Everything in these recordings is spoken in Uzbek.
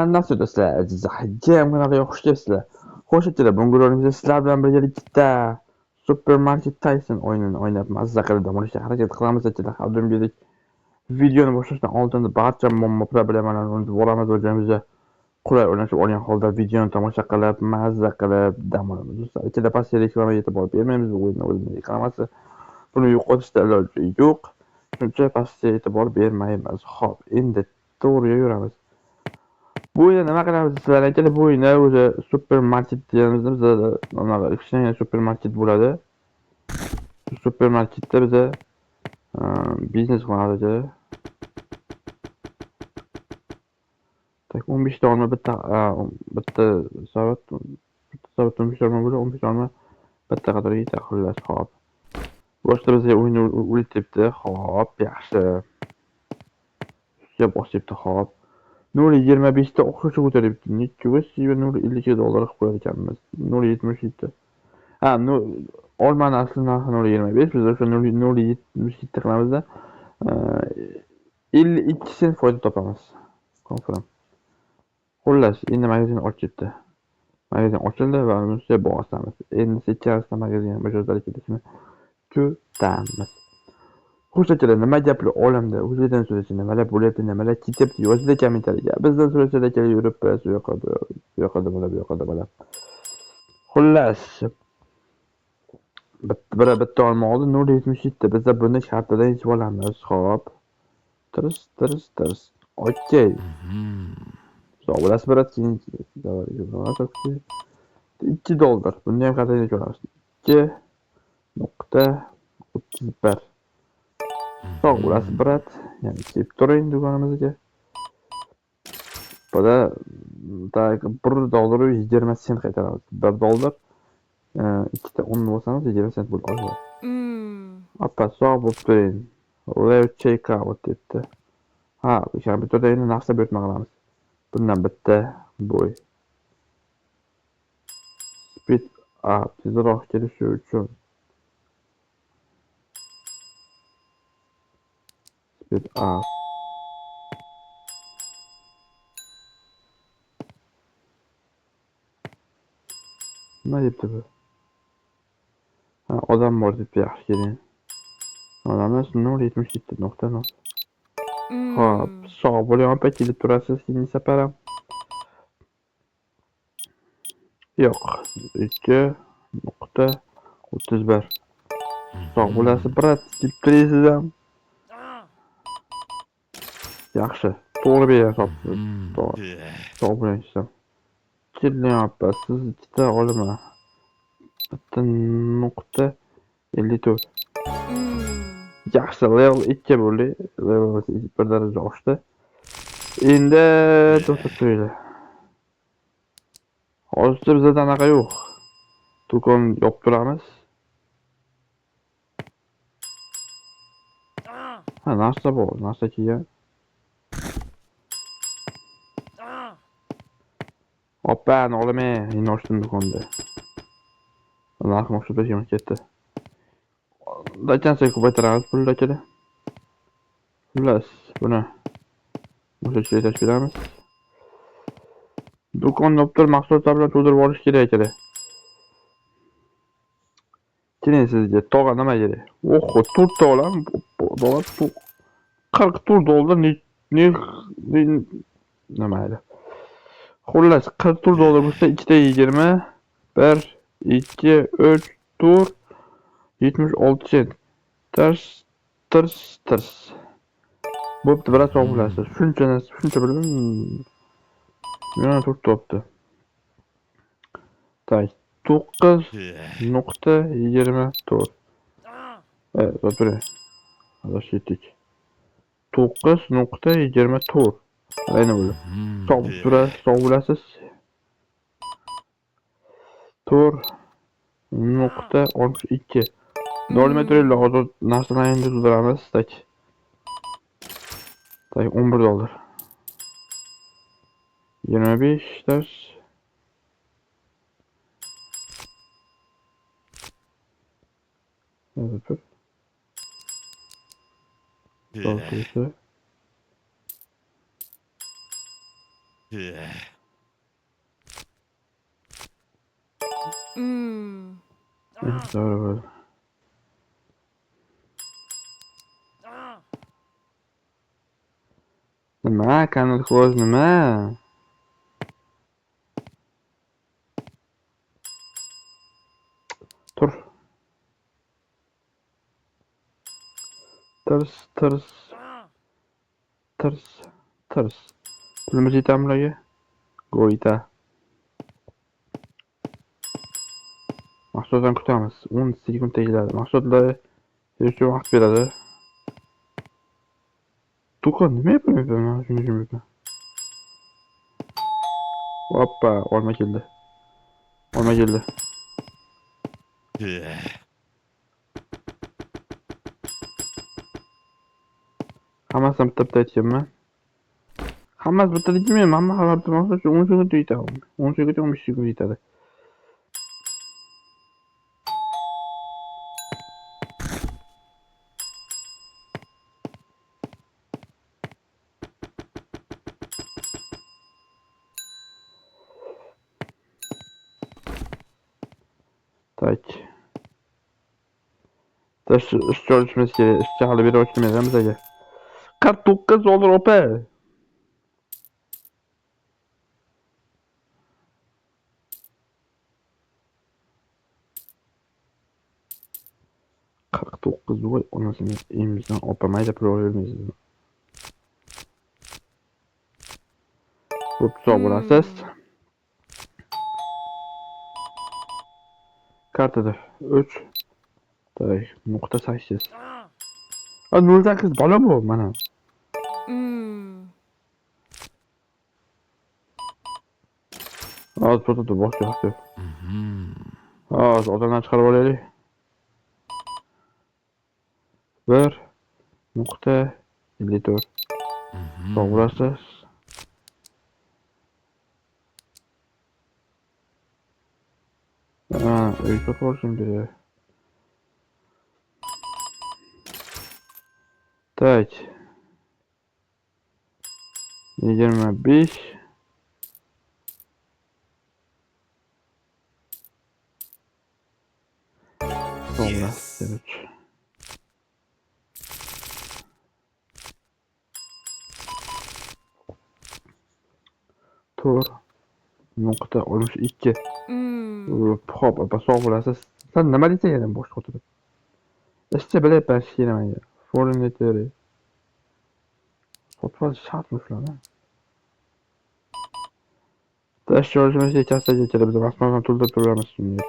Nasıl do'stlar aziz jamiyatga xush kelibsizlar. Xo'sh akalar, bugungi rolimizda sizlar bilan birgalikda Supermarket Tyson o'yinini o'ynab mazza qilib dam olishga harakat qilamiz akalar. Oldingizdek videoni boshlashdan oldin barcha muammo problemalarni unutib olamiz va o'zimizga qulay o'ynashib olgan holda videoni tomosha qilib mazza qilib dam olamiz. Do'stlar, ikkala pastga reklamaga e'tibor bermaymiz. Bu o'yinni o'zimiz reklamasi. Buni yo'qotishda iloji yo'q. Shuncha pastga e'tibor bermaymiz. Xo'p, endi to'g'riga yuramiz. Bu o'yinda nima qilamiz sizlar akalar? Bu o'yinda o'zi supermarket deymiz. Bizda anaqa kichkina supermarket bo'ladi. Shu supermarketda biza biznes qilamiz akalar. Tak 15 ta olma bitta soat 15 olma bo'ladi. 15 olma bitta qatorga yetadi xullas. Xo'p. Boshda bizga o'yin o'tibdi. Xo'p, yaxshi. Ishga bosibdi. Xo'p. 0.25 ta o'qishga ko'taryapti. Nechchi $0.52 qilib qo'yar ekanmiz. 0.77. Ha, olmani asli narxi 0.25. Biz o'sha 0.77 qilamizda 52 sent foyda topamiz. Konfirm. Xullas, endi magazin ochildi. Magazin ochildi va uni bosamiz. Endi sekin magazin mijozlar kelishini kutamiz. Xo'sh akalar, nima gaplar olamda o'zidan so'rashi, nimalar bo'lyapti, nimalar ketyapti, yozinglar kommentariyga. Bizdan so'rashlar akalar, yuribmiz, bu yoqda bo'ladi. Xullas, bitta olma oldi 0.77. Bizda buni shartidan yechib olamiz. Xo'p. Tirs. Okey. Sog' bo'lasiz, brat. Keyin $2. Buni ham qat'iy yechib olamiz. 2.31. Sog' bo'lasiz, brat. Ya'ni kelib turing do'konimizga. Bunda $1.20 qaytaramiz. $1 ikkita 10 bo'lsangiz 20 sent bo'lib qoladi. Appa, sog' bo'lib turing. Let's check out debdi. Ha, kompyuterda endi narsa buyurtma qilamiz. Bundan bitta bo'y. Speed up tezroq kelishi uchun. Speed up. Nima debdi bu? Ha, odam bor debdi, yaxshi keling. Odamlar 0.77.0. Xo'p, sog' bo'ling, opa, kelib turasiz, keyin saparam. Yo'q, 2.31. Sog' bo'lasiz, brat, kelib turasiz ham. Yaxshi, to'g'ri berasiz. Sog' bo'ling, keling, opa, siz ikkita olma. Bitta 0.54. Yaxshi, level 2 bo'ldi. Level 1 daraja oshdi. Endi to'xtab turinglar. Hozircha bizda anaqa yo'q. Do'kon yopib turamiz. Ha, narsa bor, narsa kelgan. Oppani olaman, endi ochdim do'konni. Narxni oshirib berishim ketdi. Qancha ko'paytiramiz pulni akalar? Xullas, buni o'sha joyga tashib beramiz. Do'konni optir mahsulotlar bilan to'ldirib olish kerak akalar. Keling, sizga tog'a nima kerak? Oho, 4 ta olam. $40 nima edi? Xullas, $40 bo'lsa, ikkita 20, 1, 2, 3, 4, 76 sent. Tirs. Bo'pti, biroz sog' bo'lasiz. Shuncha bildim. Yana 4 topdi. Tak, 9.24. Evet, oturuyor. Arkadaş yettik. 9.24. Aynen böyle. Sağ bulasız. Tur. Nokta 12. Dolmetre hozir narsani endi to'ldiramiz. Tak 11 $. 25 dars. Evet. Doğrusu. Doğru böyle. Nima? Kanal close nima? Tur. Tirs, tirs, tirs, tirs. Pulimiz yetami ularga? Go'yta. Mahsulotlarni kutamiz. 10 sekund tegiladi. Mahsulotlar yurishga vaqt beradi. Do'kon nima yapayapman men? Shuni tushunmayapman. Hoppa, olma keldi. Olma keldi. Hammasini bitta-bitta aytganman. Hammasi bitta deyman, hamma xabar bermoqda 10 sekund yetadi. 10 sekund 15 sekund yetadi. Tak. Taş işçi ölçmesi kerak. İşçi hali biri ölçmeydi bizaga. 49 olur opa. 49 voy onasini elimizdan opamaydi pul olmaymiz. Bu sağ bo'lasiz. Kartada 3 tak nuqta 8. Ha 08 bola bu mana. Hozir fotoda boshqa yo'q. Hozir odamdan chiqarib olaylik. 1.54. Sağ olasınız. Ücret var şimdi. Tak. 25. Sonra 3. Tur. Nokta olmuş 2. Hop, sağ olasınız. Sen nima deysan yana bosh qotirib? İşte böyle ben şey demem ya. Foreign letter'i. Sotmaz şartmış lan ha. Taş çalışması için kasa geçelim bize. Basmadan tulda programı sunuyor.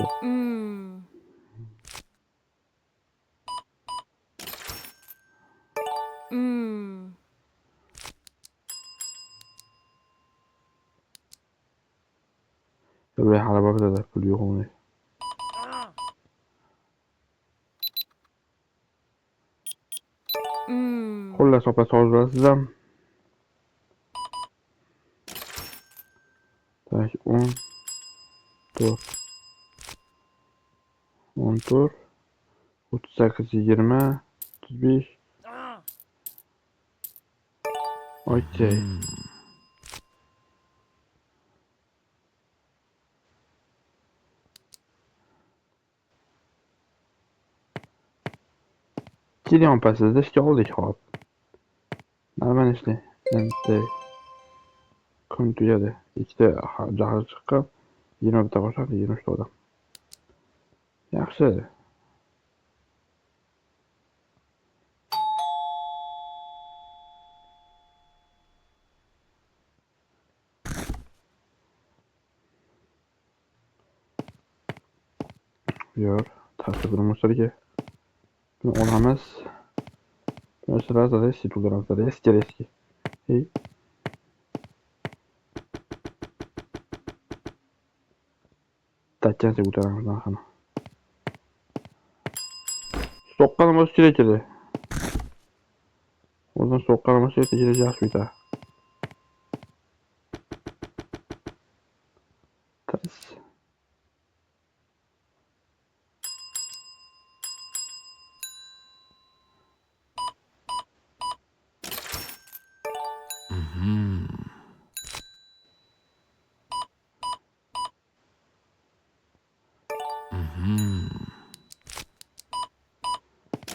Böyle araba bile de pul yok onu. Xullas opa sağ olasınız. Tak 10 tur. 10 tur. 38 20 35. Okey. Gideon passes de ska oldik hop. Nima işte. Endi kun tugadi. Ikkita jahli chiqqan. 20 ta qo'shadi 23 ta odam. Yaxshi. Yor. Tartib mushtarga. Buni olamiz. Sразу резки туда надо. Резки. Ey. Tatlıca ko'taramiz narxini. Soqqanimiz kerak edi. O'zini soqqanimiz kerak edi, yaxshi bitta. Ters.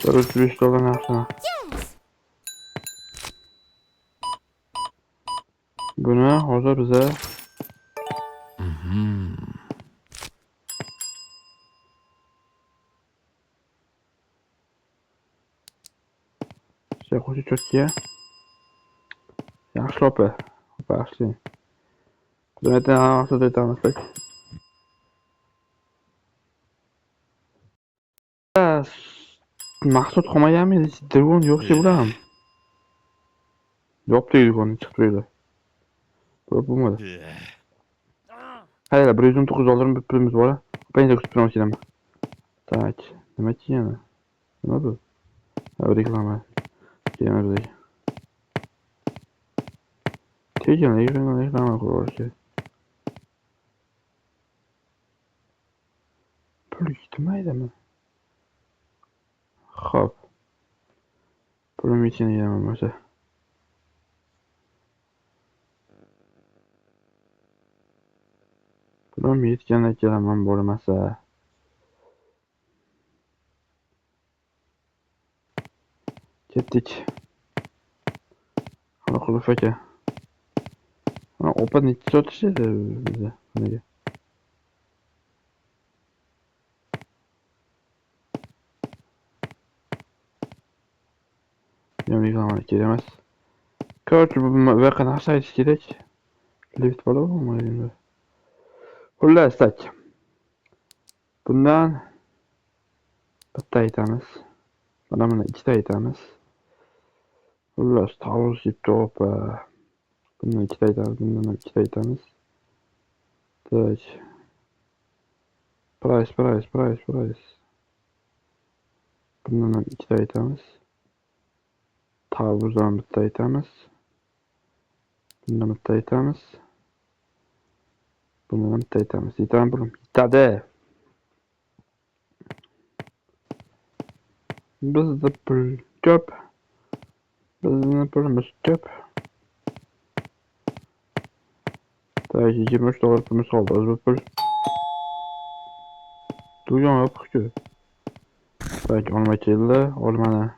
$305 yaxshi. Buni hozir biza qo'shib cho'tga yaxshi opa yaxshi. Demakdan maqsad aytamizlik. Maqsad qolmaganmi? Telefon yo'qchi bularmi? Yopdi telefonni chiqib turdi. Bo'lmadi. Hayır, $119 bir pulumuz var. Ben de kutupdan okuyalım. Tak. Demek ki yani. Ne bu? Ha, reklama. Gelme bize. Tek yani reklama koyuyor şey. Pul gitmeydi mi? Hop. Pulum için yiyemem mesela. Pulum yetganda kelaman bo'lmasa. Ketdik. Hali Quluf aka. Ha, opa necha sotishdi biza nimaga? Reklama kerak emas. Korchi bu voqea narsa aytish kerak. Lift bo'ladimi endi? Xullas, tak. Bundan bitta aytamiz. Mana ikkita aytamiz. Xullas, tavus yetdi opa. Bundan ikkita aytamiz, bundan ikkita aytamiz. Tak. Price. Bundan ikkita aytamiz. Tavuzdan bitta aytamiz. Bundan bitta aytamiz. Bundan bitta aytamiz. Yetami bulim. Yetadi. Bizda pul ko'p. Bizni pulimiz ko'p. Tak, $23 pulimiz qoldi. O'z bu pul. Duyon yo'q-ku. Tak, olma keldi. Olmani.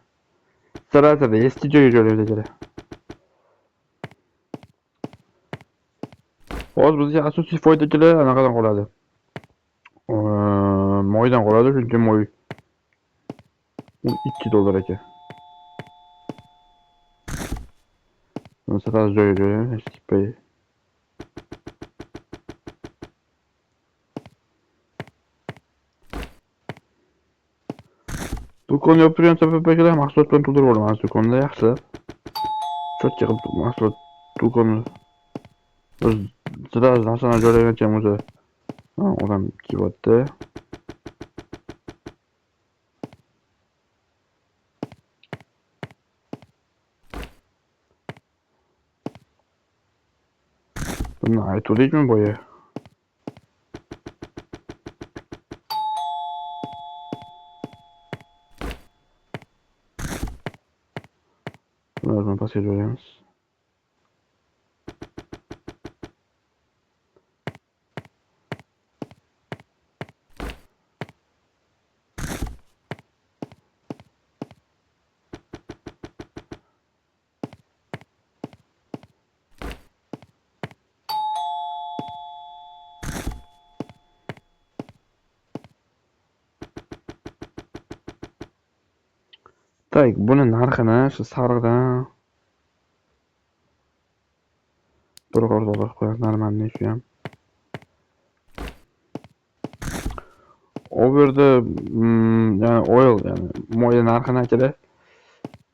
Sirasida eski joyga jo'laydi kerak. Hozir bizga asosiy foyda kelar, anaqadan qoladi. Moydan qoladi, chunki moy $12 ekan. Buni sirasiz joyga jo'laymiz, hech chiqmay. Do'kon yoptirgan sabablar mahsulot bilan to'ldirib olaman do'konda yaxshi. Cho'tcha qilib mahsulot do'konni biz sirasiz narsani joylagancha o'zi odam kelyapti. Buni aytuvdikmi boya? Bularni pastga joylaymiz. Tak, buni narxini shu sariqdan $1 qo'yamiz, normalniy shu ham. U yerda yani oil, yani moya narxini aytadi.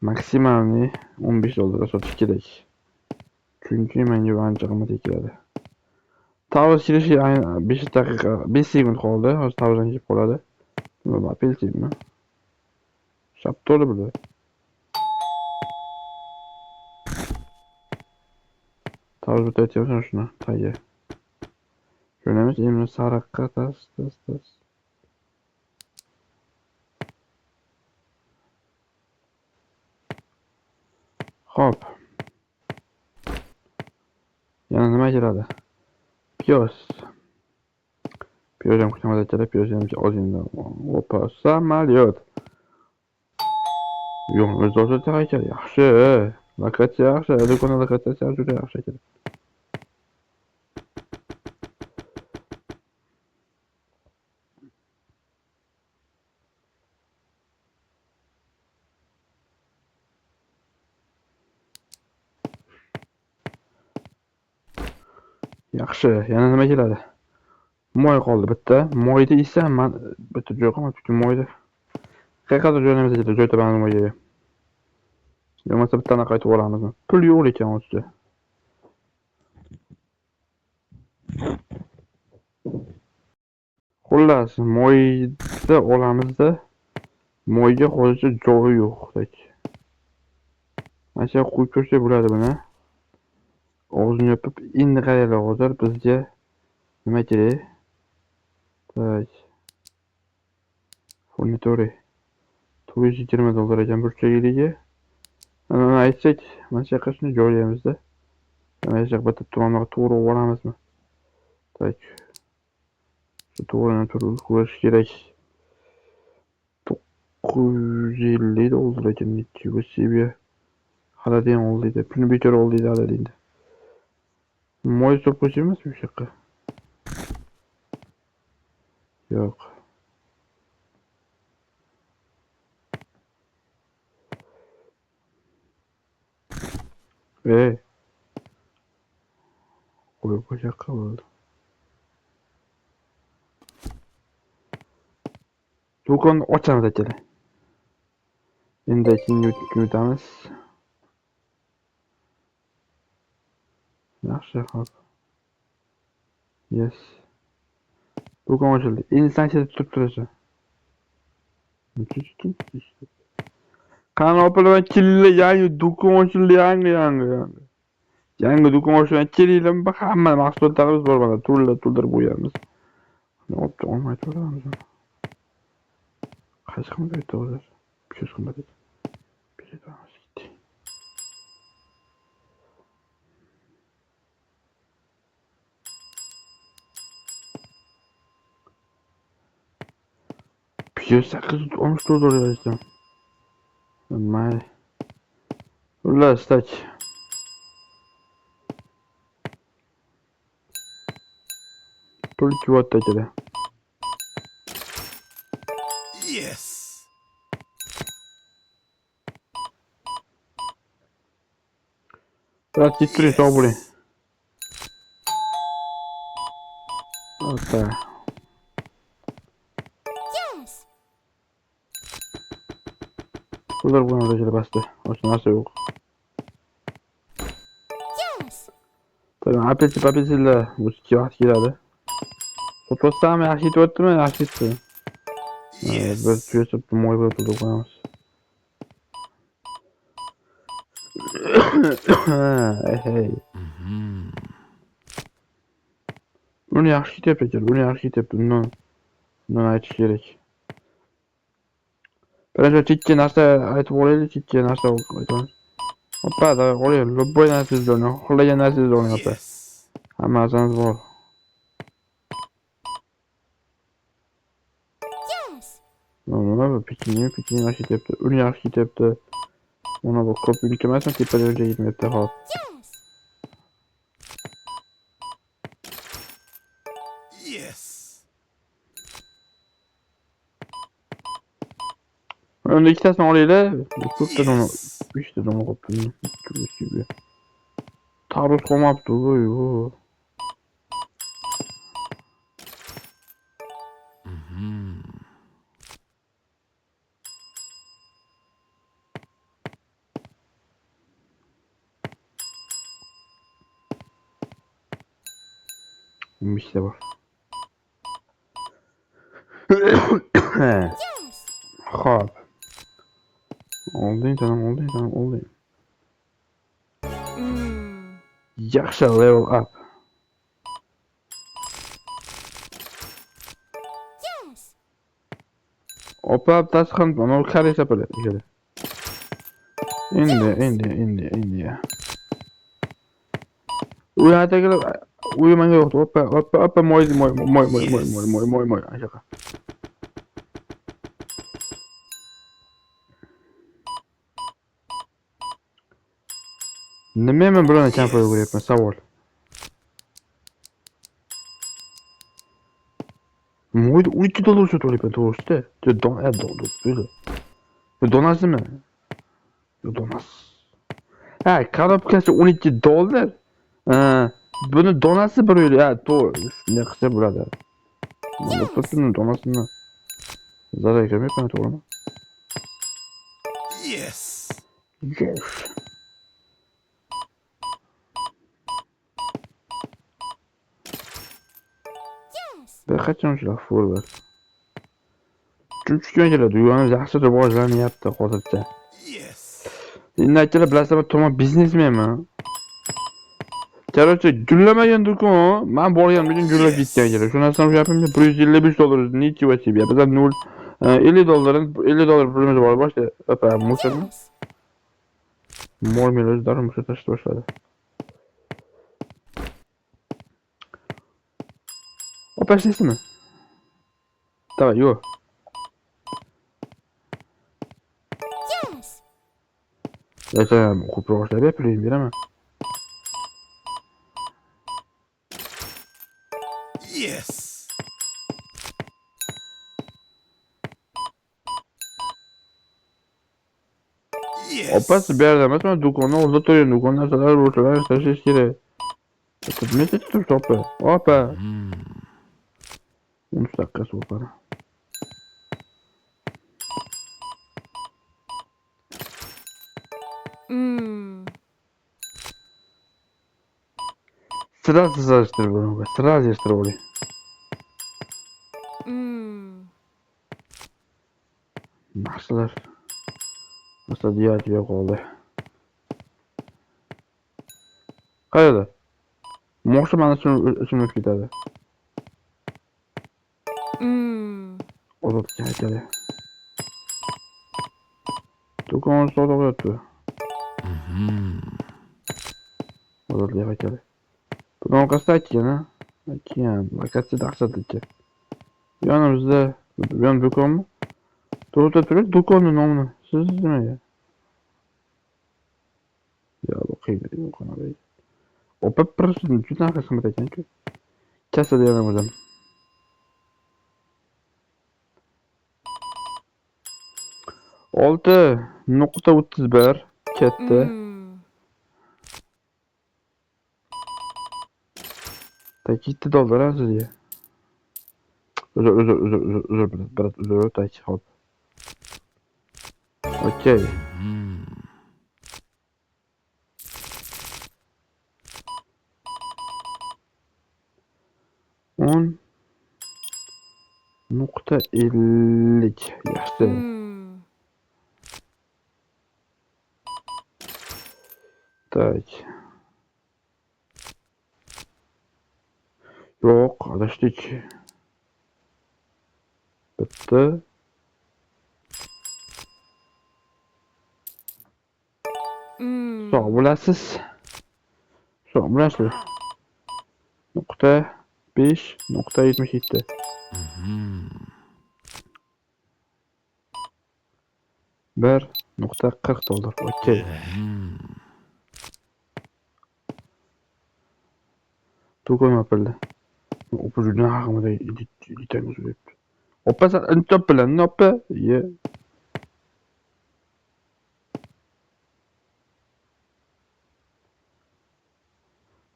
Maksimumni $15 sotish kerak. Chunki menga ancha qimmat keladi. Tavus kelishi 5 daqiqa, 5 sekund qoldi. Hozir tavusdan kelib qoladi. Nima apelsinmi? Shaptoli bular. Tavus bitta aytyapsan shuni, tagiga. Ko'ramiz, endi sariqqa tas. Hop. Yana nima keladi? Piyo'zam kutamiz aytdilar. Piyo'zamcha ozingdan. Opa, samolyot. Yo'q, o'zi o'zida haykal yaxshi. Lokatsiya yaxshi. Do'kon lokatsiyasi juda yaxshi ekan. Yaxshi. Yana nima keladi? Moy qoldi bitta. Moyni esa men bitta joy qolmadi. Chunki moyni qayerga joylaymiz dedi. Joy topamiz moyga. Bo'lmasa bittani qaytib olamiz. Pul yo'q ekan o'zida. Xullas, moyni olamizda. Moyga hozircha joyi yo'q. Mana shu qo'yib ko'rsak bo'ladi buni. Og'zini yopib, endi qaraylar hozir bizga nima kerak? Tak. Furnitori. $420 ekan burchagiga. Mana aytsak, mana shu yoqqa shuni joylaymiz-da. Mana shu yoqqa bitta to'g'anoq to'g'ri olamizmi? Tak. Shu to'g'rini turib ko'rish kerak. $950 ekan, nechchi себе. Xaladen oldi. Pulni bechora oldi Xaladen. Moy solib qo'yamiz bu yoqqa. Yo'q. Qo'yib bu yoqqa bo'ldi. Do'konni ochamiz aytdilar. Endi yutamiz. Yaxshi, xo'p. Yes. Do'kon ochildi. Endi sanksiya tutib turasiz. Qani opalar kelinglar, yangi do'kon ochildi, yangi. Yangi do'kon ochilgan kelinglar, hamma mahsulotlarimiz bor mana, to'ldirib qo'yamiz. Olib olmay turamiz. Qaysi qimmat aytdi hozir? 500 qimmat aytdi. Beramiz. 813 dolar yazdım. Mayli. Xullas, tak. Pul kuvvatda kerak. Yes. Biraz gittirin, sağ bulayım. Okay. Bunlar buna da bastı. Olsun, nasıl yok. Tabii apelsinle bu siyah giradi. Fotoğrafsam yaxshi yetyaptimi? Yaxshi yetdi. Biz tuyasib moy bo'lib turib qo'yamiz. Hey. Buni yaxshi yetyapti, buni yaxshi yetyapti. Bundan aytish kerak. Birinchi chekka narsa aytib olaylik, chekka narsa aytamiz. Hoppa, da qo'ying, любой narsangizni oling, xohlagan narsangizni oling, hoppa. Hamma narsangiz bor. Mana bu pikin yaxshi yetyapti, uni yaxshi yetyapti. Mana bu ko'p yuk emasmi, tepaga yetmayapti, hop. Önde iki tane orayla kurttan onu 3 tane onu koptum. Gibi. Taarruz koymaktı bu. İşte bak. Hop. Oldu. Yaxshi level up. Opa, tasxan bana kare sapılı. İndi ya. Uyarda gelip uyumanga yo'qdi. Oppa, moy. Aşağı. Nima men bilan kampir o'giryapman? Savol. Moyda $12 so'rayapman to'g'risida. Donasimi? Donas. Ha, korobkasi $12. Ha, buni donasi €1. Ha, to'g'ri. Ne qilsa bo'ladi. Buni donasini zarar ko'rmayapman, to'g'rimi? Yes. Yes. Bir qachon shular forward. Chunki keladi, uyani yaxshi rivojlanyapti hozircha. Yes. Endi aytlar bilasizmi, tamom biznesmenman. Короче, gullamagan do'kon, men borgan bugun gullab ketgan ekan. Shu narsani gapimga $155. Nичего себе. Bizlar $50 pulimiz bor boshda. Opa, mushani. Mo'mil o'zlari musha tashib boshladi. Opa, sizmi? Давай, yo. Zaten ko'proq ishlab pulini beraman. Yes. Yes. Opasi bu yerda emas, men do'konni o'zida turgan do'kon narsalar bo'shlar tashlash kerak. Nima turibdi opa? Opa. 13 daqiqa so'para. Сразу заштребовал, сразу заштребовали. Nasıllar? Nasıl diyet yok oldu. Qayerda? Mo'sha mana shuni ketadi. Ozod ketadi. Do'kon savdo qilyapti. Ozod ketadi. Buni orqasida aytgan, ha? Aytgan, lokatsiya dahshatli. Yonimizda yon do'konmi? To'g'ri turib, do'konni nomini siz nimaga? Ya bu qiyin do'kon abi. Opa просто juda xizmat ekan-ku. Kasada yana o'zim. $6.31 katta. $2 ha sizga. Özür bilan, biroz uzr o'taychi, hop. Okey. On nokta 50 yaxshi. Так. Yo'q, adashdik. Bitti. Sog' bo'lasiz. Sog' bo'lasizlar. Nuqta 5.77. $1.40. Okey. Do'kon yopildi. Opa juda haqimda yetamiz debdi. Opa sen intop bilan opa. Ye.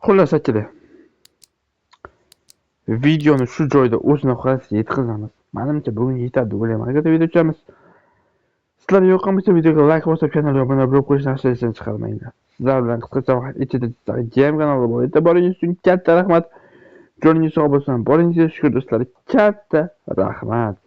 Xullas aytdi. Videoni shu joyda o'z nihoyasiga yetkazamiz. Menimcha bugun yetadi deb o'ylayman. Agar video yoqamiz, sizlarga yoqqan bo'lsa videoga like bosib, kanalga obuna bo'lib qo'yishni aslo chiqarmanglar. Sizlar bilan qisqacha vaqt ichida jam kanalga bo'lib e'tiboringiz uchun katta rahmat. Joningiz sog' bo'lsin. Boringizga shukr do'stlar. Katta rahmat.